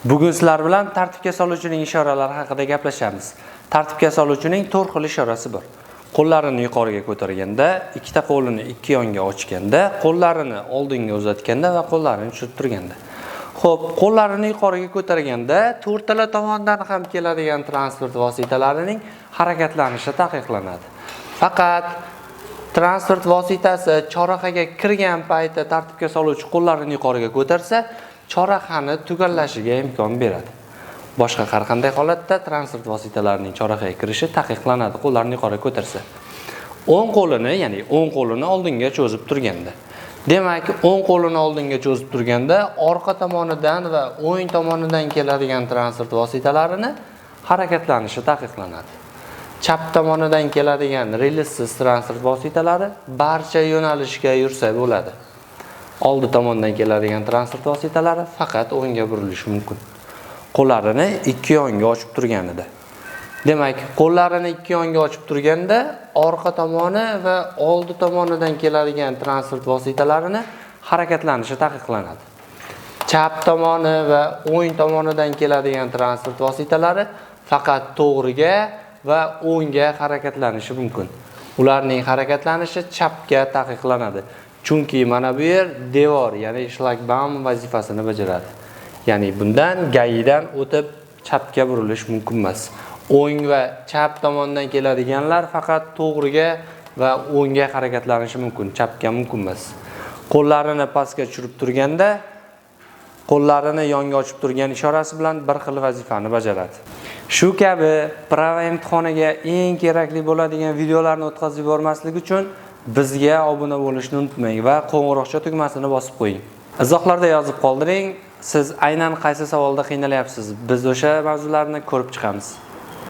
Bugun sizlar bilan tartibga soluvchining ishoralari haqida gaplashamiz. Tartibga soluvchining 4 xil ishorasi bor. Qo'llarini yuqoriga ko'targanda, ikkita qo'lini ikki yonga ochganda, qo'llarini oldinga uzatganda va qo'llarini tushirib turganda. Xo'p, qo'llarini yuqoriga ko'targanda to'rtala tomondan ham keladigan transport vositalarining harakatlanishi taqiqlanadi. Faqat transport vositasi chorrahaga kirgan paytda tartibga soluvchi qo'llarini yuqoriga ko'tarsa, chorrahani tugallashiga imkon beradi. Boshqa har qanday holatda transport vositalarining chorrahaga kirishi taqiqlanadi qo'llarni yuqoriga ko'tarsa. O'ng qo'lini, ya'ni o'ng qo'lini oldinga cho'zib turganda. Demak, o'ng qo'lini oldinga cho'zib turganda orqa tomonidan va o'ng tomonidan keladigan transport vositalarini harakatlanishi taqiqlanadi. Chap tomonidan keladigan relsiz transport vositalari barcha yo'nalishga yursa bo'ladi. Oldi tomondan keladigan transport vositalari faqat o'ngga burilishi mumkin. Qo'llarini ikki yonga ochib turganida. Demak, qo'llarini ikki yonga ochib turganda orqa tomoni va oldi tomonidan keladigan transport vositalarini harakatlanishi taqiqlanadi. Chap tomoni va o'ng tomonidan keladigan transport vositalari faqat to'g'riga va o'ngga harakatlanishi mumkin. Ularning harakatlanishi chapga taqiqlanadi. Chunki mana bu yer devor, ya'ni shlagbaum vazifasini bajaradi. Ya'ni bundan gayidan o'tib chapga burilish mumkin emas. O'ng va chap tomondan keladiganlar faqat to'g'riga va o'ngga harakatlanishi mumkin, chapga mumkin emas. Qo'llarini pastga tushirib turganda, qo'llarini yonga ochib turgan ishorasi bilan bir xil vazifani bajaradi. Shu kabi prava imtihoniga eng kerakli bo'ladigan videolarni o'tkazib yubormaslik uchun bizga obuna bo'lishni unutmang va qo'ng'iroqcha tugmasini bosib qo'ying. Izohlarda yozib qoldiring, siz aynan qaysi savolda qiynalyapsiz. Biz o'sha mavzularni ko'rib chiqamiz.